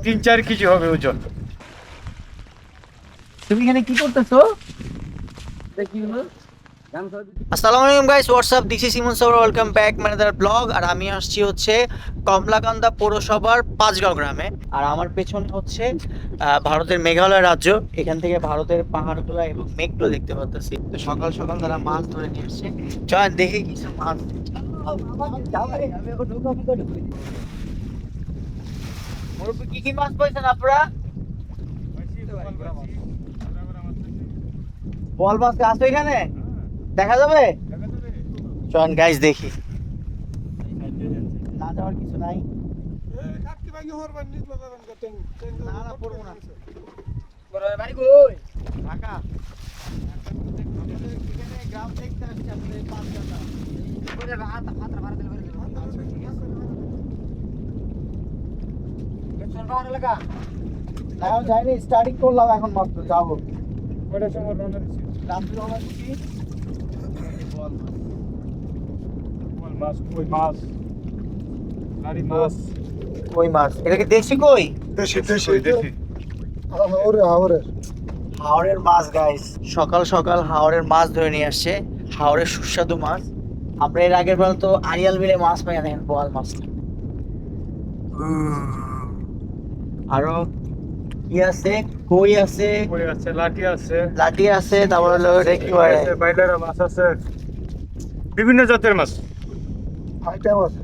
3-4 KG হবে ওজন। তুমি এখানে কি করতেছো? আসসালামু আলাইকুম guys, what's up, this is Imon sir, welcome back my other blog. আর আমি আসছি হচ্ছে কমলাকান্দা পৌরসভার পাঁচগাঁও গ্রামে। আর আমার পেছনে হচ্ছে ভারতের মেঘালয় রাজ্য। এখান থেকে ভারতের পাহাড়গুলো এবং মেঘগুলো দেখতে পাচ্ছি। তো সকাল সকাল তারা মাছ ধরে নিয়ে আসছে। চল দেখে কিছু মাছ। কি কি মাছ পাইছেন আপনারা? বল মাছ আছে এখানে, দেখা যাবে? চল গাইস দেখি। না যাওয়ার কিছু নাই। না না পড়বো না। বাড়ি কই? ঢাকা। এখানে গ্রাম দেখতে আসছি আপনাদের পাঁচগাঁও। করে রাত হাত ভাড়া দিলে বের করব। পেছন পাহাড় এলাকা। না যাইনি, স্টার্টিং করলাম এখন মাত্র, যাবো। ওটা সময় রওনা দিছি। রাত্রে রওনা দিছি। বল মাছ, কই মাছ, লাড়ি মাছ, কই মাছ। এটা কি দেশি কই? দেশি। হাওড়ের মাছ গাইস, সকাল সকাল হাওড়ের মাছ ধরে নিয়ে আসছে। হাওড়ের সুস্বাদু মাছ। আমরা এর আগের বার তো আড়িয়াল বিলে মাছ পাই না, দেখেন বোয়াল মাছ। আরো কি আছে? কই আছে, কই আছে, লাঠি আছে, লাঠি আছে, তারপর হলো এটা কি বলে, বাইলারা মাছ আছে, বিভিন্ন জাতের মাছ। আইটেম আছে।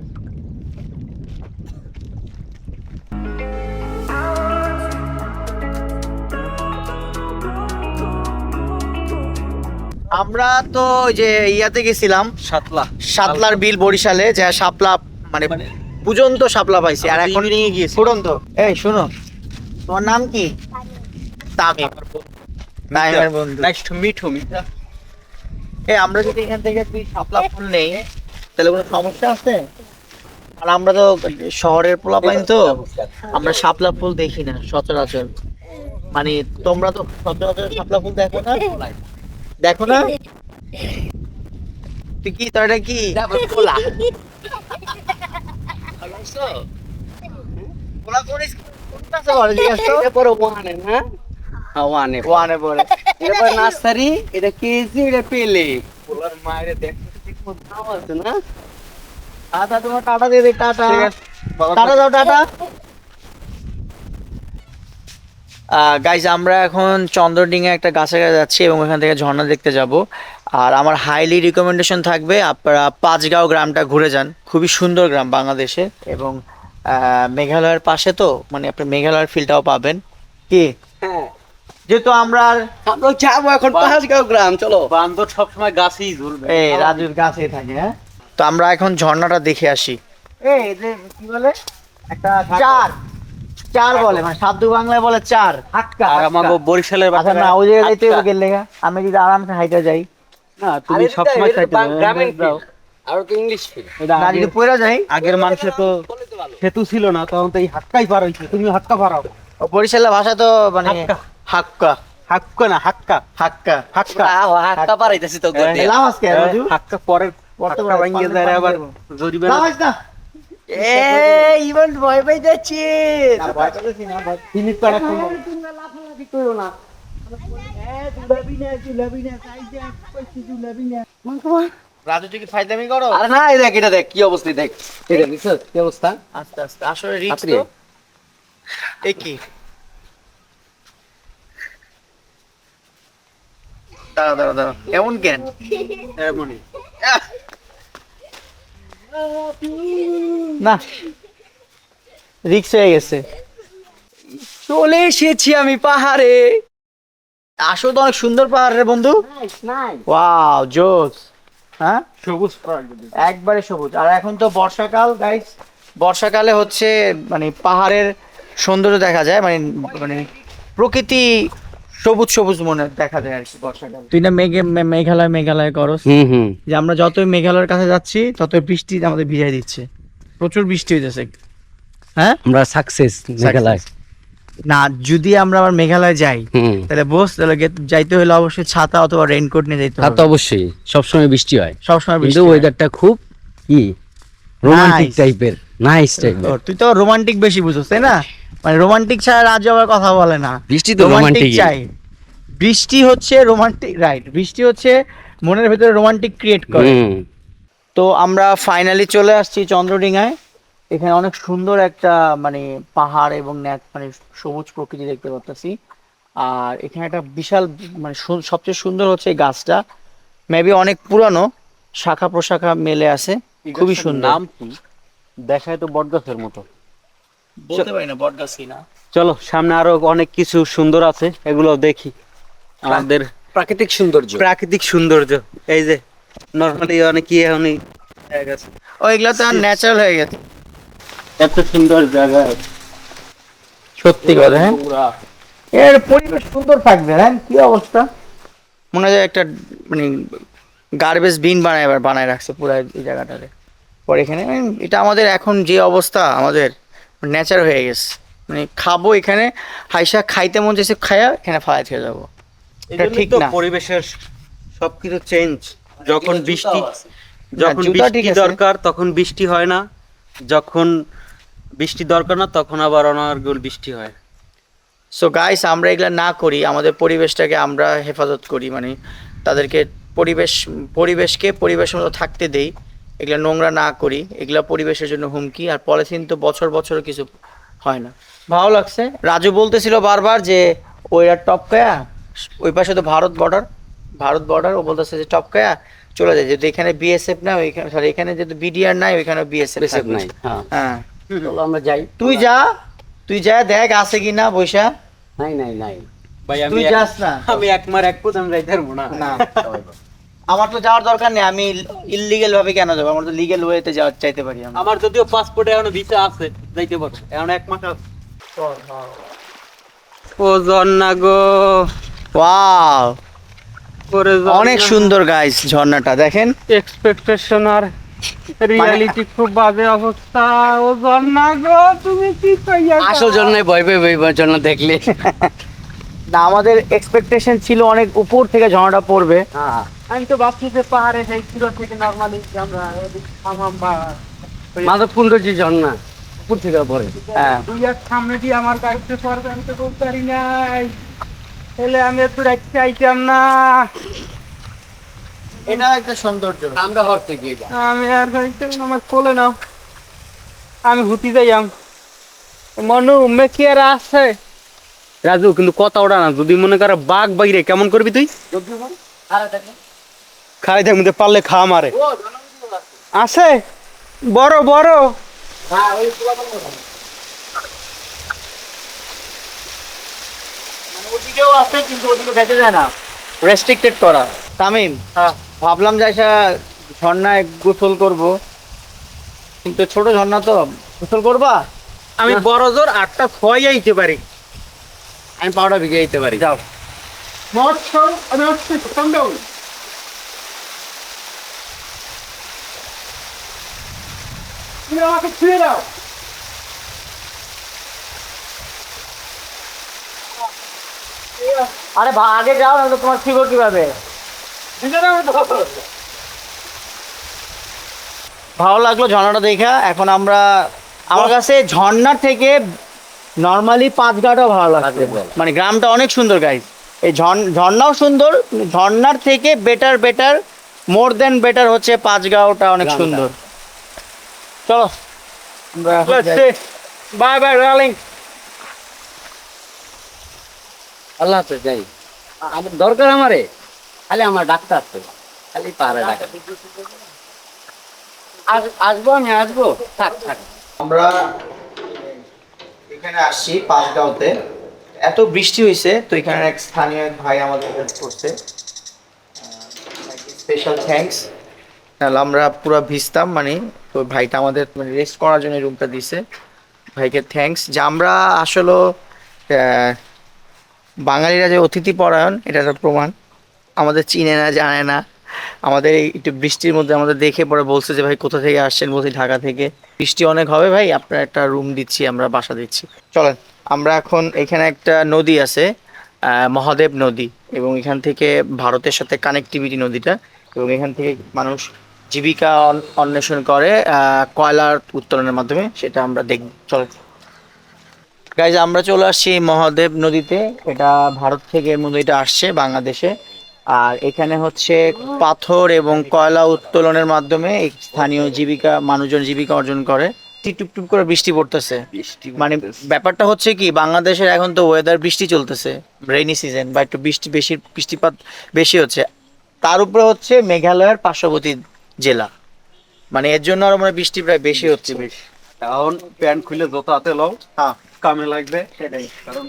আমরা তো ওই যে ইয়াতে গেছিলাম, সাতলার বিল বরিশালে, যা শাপলা মানে পর্যন্ত শাপলা পাইছি। আর এখন ফুটন্ত। এই শুনো, তোমার নাম কি? তামিম। তামিমের বন্ধু। Nice to meet you. আমরা যদি এখান থেকে তুই শাপলা ফুল নেই তাহলে কোনো সমস্যা আছে? আর আমরা তো শহরের পোলাপাইন, তো আমরা শাপলা ফুল দেখি না সচরাচর। মানে তোমরা তো সচরাচর শাপলা ফুল দেখো না? দেখো না? তুই কি, তোর এটা কি? পোলা। পোলা করিস কোনটাতে বলে জিজ্ঞেস তো? এটা পরে ওয়ানে না? হ্যাঁ ওয়ানে। ওয়ানে বলে। এটা পরে নার্সারি, এটা কেজি, এটা পেলে। পোলার মায়ের দেখতে ঠিক মতো নাম আছে না? আচ্ছা তোমার টাটা দিয়ে দে, টাটা। ঠিক আছে। টাটা দাও, টাটা। গাইজ আমরা এখন চন্দ্রডিঙে একটা গাছের কাছে যাচ্ছি এবং ওখান থেকে ঝর্ণা দেখতে যাব। আর আমার হাইলি রিকমেন্ডেশন থাকবে আপনারা পাঁচগাঁও গ্রামটা ঘুরে যান। খুবই সুন্দর গ্রাম বাংলাদেশে, এবং মেঘালয়ের পাশে, তো মানে আপনি মেঘালয়ের ফিলটাও পাবেন। কি হ্যাঁ, যেহেতু আমরা আমরা যাবো এখন পাঁচগাঁও গ্রাম, চলো। বান্দর সবসময় গাছেই ঝুলবে। এই রাজুর গাছেই থাকে। হ্যাঁ, তো আমরা এখন ঝর্ণাটা দেখে আসি। এই যে কি বলে, একটা চার চার বলে, মানে সাধু বাংলায় বলে চার। আর আমাকে বরিশালের আচ্ছা না, ওই জায়গায় যাইতে হবে গেলে আমি যদি আরামসে হাইটা যাই। না, তুমি সবসময় গ্রামীণ ফিল। আর তো ইংলিশ ফিল। না যদি পড়ে যাই। আগের মানুষের তো সেতু ছিল না, তখন তো এই হাক্কাই পার হইছে। তুমি হাক্কা পারাও। বরিশালের ভাষা তো মানে হাক্কা। হাক্কা না, হাক্কা। হাক্কা হাক্কা হাক্কা পারাইতেছি তো গতি। এলাম আজকে রাজু। হাক্কা পরের হাক্কা ভাঙিয়ে যায় আবার জরিমানা। লাগাস না। ইভেন্ট ভয় পাই যাচ্ছে। না ভয় পাইছি না, ভাই তিনি পারা কোন তোমরা লাফালাফি করো না। দুলাবি না সাইডে কইছি দুলাবি না। রাজু তুই কি ফায়দামি করো? আরে না, এই দেখ, এটা দেখ কি অবস্থা, দেখ এটা দেখছ কি অবস্থা। আস্তে আস্তে, আসলে রিস্ক তো। এ কি দাঁড়া দাঁড়া দাঁড়া, এমন কেন? এমনই না, রিক্স হয়ে গেছে। চলে এসেছি আমি পাহাড়ে। আসলে তো অনেক সুন্দর পাহাড় রে বন্ধু। ওয়াও জোস। হ্যাঁ, সবুজ একবারে সবুজ। আর এখন তো বর্ষাকাল গাইস, বর্ষাকালে হচ্ছে মানে পাহাড়ের সৌন্দর্য দেখা যায়, মানে মানে প্রকৃতি সবুজ সবুজ মনে দেখা যায় আর কি বর্ষাকাল। তুই না মেঘালয় মেঘালয় করস, যে আমরা যতই মেঘালয়ের কাছে যাচ্ছি ততই বৃষ্টি আমাদের ভিজাই দিচ্ছে। প্রচুর বৃষ্টি হইতেছে। হ্যাঁ, আমরা সাকসেস মেঘালয়। না যদি আমরা আবার মেঘালয় যাই তাহলে বস, তাহলে যাইতে হলে অবশ্যই ছাতা অথবা রেইনকোট নিয়ে যাইতে তা হবে। তো অবশ্যই, সবসময় বৃষ্টি হয়, সবসময় কিন্তু বৃষ্টি হয়। ওয়েদারটা খুব কি রোমান্টিক Nice. টাইপের। নাইস টাইপের। তুই তো রোমান্টিক বেশি বুঝছিস তাই না, মানে রোমান্টিক ছাড়া রাজু আবার কথা বলে না। বৃষ্টি তো রোমান্টিক রোমান্টিক চাই, বৃষ্টি হচ্ছে রোমান্টিক, রাইট, বৃষ্টি হচ্ছে মনের ভেতরে রোমান্টিক ক্রিয়েট করে। তো আমরা ফাইনালি চলে আসছি চন্দ্রডিঙায়। এখানে অনেক সুন্দর একটা মানে পাহাড় এবং মানে সবুজ প্রকৃতি দেখতে পাচ্ছি। আর এখানে একটা বিশাল মানে সবচেয়ে সুন্দর হচ্ছে এই গাছটা, মেবি অনেক পুরানো, শাখা প্রশাখা মেলে আছে, খুবই সুন্দর। নাম কি দেখায় তো বটগাছের মতো। বলতে পারি না বট গাছ কিনা। চলো সামনে আরো অনেক কিছু সুন্দর আছে, এগুলো দেখি। আমাদের প্রাকৃতিক সৌন্দর্য। প্রাকৃতিক সৌন্দর্য এই যে নরমালি অনেক ও এগুলো তো ন্যাচারাল হয়ে গেছে, এত সুন্দর জায়গা। সত্যি কথা। হ্যাঁ, এর পরিবেশ সুন্দর থাকবে। হ্যাঁ, কি অবস্থা, মনে হয় একটা মানে গার্বেজ বিন বানায় রাখছে পুরো এই জায়গাটারে। পরে এখানে এটা আমাদের এখন যে অবস্থা, আমাদের ন্যাচার হয়ে গেছে, মানে খাবো এখানে, হাইসা খাইতে মন চাইছে খায়া এখানে ফালাই থেকে যাবো। এটা ঠিক না। পরিবেশের সবকিছু চেঞ্জ। যখন বৃষ্টি জুতা ঠিক বৃষ্টি আছে। দরকার তখন বৃষ্টি হয় না, যখন বৃষ্টি দরকার না তখন আবার অনর্গল বৃষ্টি হয়। সো গাইস, আমরা এগুলা না করি, আমাদের পরিবেশটাকে আমরা হেফাজত করি, মানে তাদেরকে পরিবেশকে পরিবেশের মতো থাকতে দেই, এগুলা নোংরা না করি, এগুলা পরিবেশের জন্য হুমকি। আর পলিথিন তো বছর বছর কিছু হয় না। ভালো লাগছে, রাজু বলতেছিল বারবার যে ওইরা টপকায়া, ওই পাশে তো ভারত বর্ডার, ও বলতেছে যে টপকায়া চলে যায়, যেহেতু এখানে বিএসএফ না, ওইখানে সরি এখানে যেহেতু বিডিআর নাই, ওইখানে বিএসএফ নাই। হ্যাঁ, চলো আমরা যাই। তুই যা দেখ আছে কিনা বৈশা। নাই ভাই, তুই যাস না, আমি একমার এক কোদাম যাইতে পারবো না। না আমার তো যাওয়ার দরকার নেই, আমি ইললিগ্যাল ভাবে কেন যাবো, আমার তো লিগ্যাল ওয়েতে যাওয়ার চাইতে পারি আমরা। আমার যদিও পাসপোর্টে এখনো ভিসা আছে, যাইতে পারবো, এখন এক মাস আছে। ও ঝর্ণা গো, ওয়াও, করে অনেক সুন্দর গাইস, ঝর্ণাটা দেখেন। এক্সপেকটেশন আর রিয়ালিটি খুব বাজে অবস্থা। ও ঝর্ণা গো, তুমি কি কইয়া? আসল জন্যই ভয় পেয়ে জন্য দেখলে। না, আমাদের এক্সপেকটেশন ছিল অনেক উপর থেকে ঝর্ণাটা পড়বে। আমি তো ভাবছি যে পাহাড়ে যাই ছিল থেকে নরমালি আমরা মাধবকুণ্ড যে ঝর্ণা উপর থেকে পড়ে। হ্যাঁ, দুই আর সামনে দিয়ে আমার গাড়িতে পড়বে, আমি তো বলতে পারি নাই, তাহলে আমি একটু রাখতে আইতাম না। এটা একটা সৌন্দর্য। আমরা হরতে গিয়ে যা। আমি আর গাড়িতে আমার কোলে নাও, আমি হুতি যাইয়াম। মনু মেকি আর আছে রাজু, কিন্তু কথা ওটা না, যদি মনে করো বাঘ বাইরে কেমন করবি তুই? খাই থাক মধ্যে পারলে খা মারে আছে বড় বড়। ওদিকেও আছে কিন্তু ওদিকে ভেসে যায় না, রেস্ট্রিক্টেড করা। তামিম, ভাবলাম যে আচ্ছা ঝর্ণায় গোসল করব, কিন্তু ছোট ঝর্ণা তো, গোসল করবা? আমি বড় জোর 8টা 6 আইতে পারি, আমি 5টা ভিগে আইতে পারি। যাও। আমি হচ্ছে সামদাও তুমি আমাকে ছুঁয়ে দাও। আরে আগে যাও, না তো তোমার শিখো কিভাবে। ভালো লাগলো ঝর্ণাটা দেখা। এখন আমরা, আমার কাছে ঝর্ণার থেকে নর্মালি পাঁচগাঁটাও ভালো লাগছে, মানে গ্রামটা অনেক সুন্দর গাইস। এই ঝর্ণাও সুন্দর, ঝর্ণার থেকে বেটার মোর দেন বেটার হচ্ছে পাঁচগাঁওটা অনেক সুন্দর। চলো আমরা এখন যাই। Bye bye darling. আল্লাহ হাফেজ, যাই। আমার দরকার আমারে, খালি আমার ডাক্তার আছে, খালি পাহাড়ে ডাক্তার। আসবো, আমি আসবো, থাক। আমরা এখানে আসছি পাঁচগাঁওতে, এত বৃষ্টি হয়েছে, তো এখানে এক স্থানীয় এক ভাই আমাদের হেল্প করছে, স্পেশাল থ্যাঙ্কস। তাহলে আমরা পুরো ভিজতাম, মানে তো ভাইটা আমাদের মানে রেস্ট করার জন্য রুমটা দিছে, ভাইকে থ্যাঙ্কস। যে আমরা আসলে বাঙালিরা যে অতিথি পরায়ণ, এটা একটা প্রমাণ। আমাদের চিনে না, জানে না, আমাদের এই একটু বৃষ্টির মধ্যে আমাদের দেখে পরে বলছে যে ভাই কোথা থেকে আসছেন, বলছি ঢাকা থেকে, বৃষ্টি অনেক হবে ভাই, আপনার একটা রুম দিচ্ছি, আমরা বাসা দিচ্ছি। চলেন আমরা এখন, এখানে একটা নদী আছে মহাদেব নদী, এবং এখান থেকে ভারতের সাথে কানেক্টিভিটি নদীটা, এবং এখান থেকে মানুষ জীবিকা অন্বেষণ করে কয়লার উত্তোলনের মাধ্যমে, সেটা আমরা দেখব। চলো গাইজ, আমরা চলে আসছি মহাদেব নদীতে। এটা ভারত থেকে নদীটা আসছে বাংলাদেশে। আর এখানে হচ্ছে পাথর এবং কয়লা উত্তোলনের মাধ্যমে এই স্থানীয় মানুষজন জীবিকা অর্জন করে। টুপটুপ করে বৃষ্টি পড়তেছে। মানে ব্যাপারটা হচ্ছে কি, বাংলাদেশের এখন তো ওয়েদার বৃষ্টি চলতেছে, রেইনি সিজন, বা একটু বৃষ্টিপাত বেশি হচ্ছে। তার উপরে হচ্ছে মেঘালয়ের পার্শ্ববর্তী জেলা, মানে এর জন্য আরো মানে বৃষ্টি প্রায় বেশি হচ্ছে। এখন প্যান্ট খুলে জোতা হাতে লও, হ্যাঁ কামে লাগবে। সেটাই। কারণ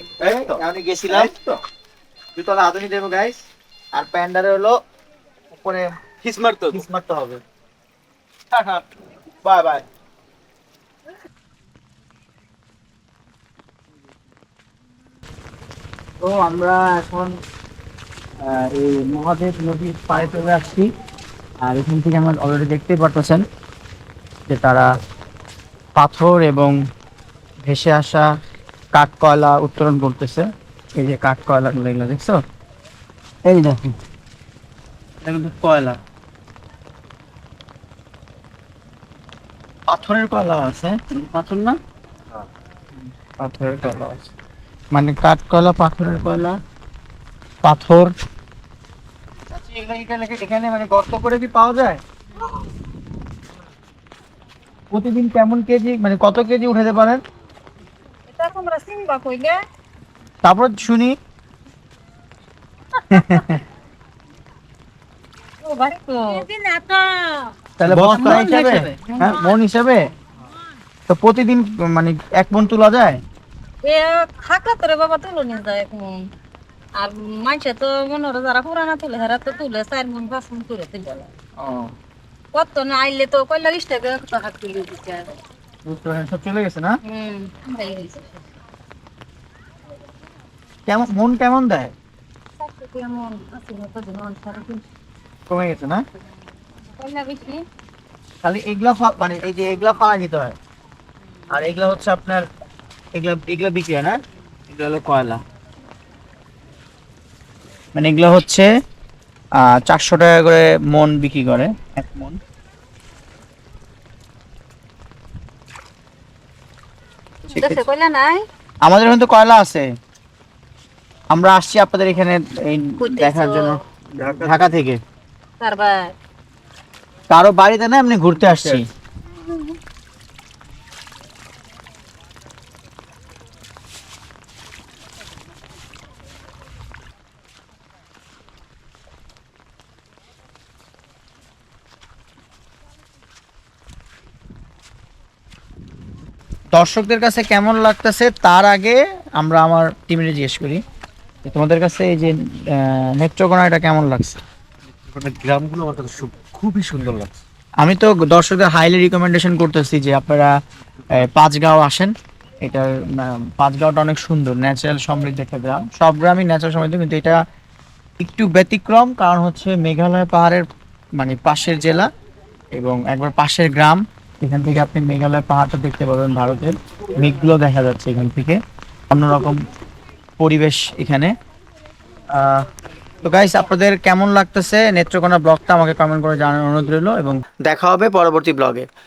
আমি গেছিলাম জুতোলা হাতে নিয়ে দেবো গাইস, আর প্যান্ডারে হলো উপরে কিস মারতো মারতে হবে। Bye bye. তো আমরা এখন এই মহাদেব নদীর পাড়ে চলে আসছি। আর এখান থেকে আমরা অলরেডি দেখতেই পারতেছেন যে তারা পাথর এবং ভেসে আসা কাঠ কয়লা উত্তোলন করতেছে। এই যে কাঠ কয়লা গুলো, এগুলো দেখছো? এই দেখো, এটা কিন্তু কয়লা, পাথরের কয়লা আছে, পাথর না, পাথরের কয়লা আছে, মানে কাঠ কয়লা, পাথরের কয়লা, পাথর। এখানে মানে গর্ত করে কি পাওয়া যায়? প্রতিদিন কেমন কেজি, মানে কত কেজি উঠাতে পারেন? তারপর শুনি। তাহলে বস্তা হিসাবে, হ্যাঁ মন হিসাবে। তো প্রতিদিন মানে 1 মণ তোলা যায়? থাকলে তোরে বাবা তুলো নিয়ে যায় এখন। আর মানুষে তো মনে হয় যারা পুরানা তুলে হেরা তো তুলে 4 মণ 5 মণ তুলে তুলে। কত না আইলে তো কয়লা 20 টাকা টাকা তুলে দিচ্ছে। সব চলে গেছে না? আমরাই গেছি। কেমন মন কেমন দেয়? 400 টাকা মণ আছে না তো দিন সারা দিন। কমে গেছে না? কয়লা বেশি। খালি এগুলা মানে এই যে এগুলা ফালা নিতে হয়, আর এগুলা হচ্ছে আপনার এগুলা বিক্রি হয় না? এগুলো হলো কয়লা, মানে এগুলো হচ্ছে 400 টাকা করে মন বিক্রি করে, 1 মণ। দেশে কয়লা নাই? আমাদের এখানে তো কয়লা আছে। আমরা আসছি আপনাদের এখানে এই দেখার জন্য, ঢাকা থেকে। তারপর কারো বাড়িতে না, এমনি ঘুরতে আসছি। দর্শকদের কাছে কেমন লাগতেছে তার আগে আমরা আমার টিমে জিজ্ঞেস করি যে তোমাদের কাছে এই যে নেত্রকোনা, এটা কেমন লাগছে? মানে গ্রামগুলো আমার কাছে খুবই সুন্দর লাগছে। আমি তো দর্শকদের হাইলি রিকমেন্ডেশন করতেছি যে আপনারা পাঁচগাঁও আসেন। এটার পাঁচগাঁওটা অনেক সুন্দর, ন্যাচারাল সমৃদ্ধ একটা গ্রাম। সব গ্রামই ন্যাচারাল সমৃদ্ধ, কিন্তু এটা একটু ব্যতিক্রম, কারণ হচ্ছে মেঘালয় পাহাড়ের মানে পাশের জেলা এবং একবার পাশের গ্রাম। এখান থেকে আপনি মেঘালয় পাহাড়টা দেখতে পাবেন, ভারতের মেঘগুলো দেখা যাচ্ছে এখান থেকে, অন্যরকম পরিবেশ এখানে। তো গাইস, আপনাদের কেমন লাগতেছে নেত্রকোনা ব্লগটা আমাকে কমেন্ট করে জানানোর অনুরোধ রইল, এবং দেখা হবে পরবর্তী ব্লগে।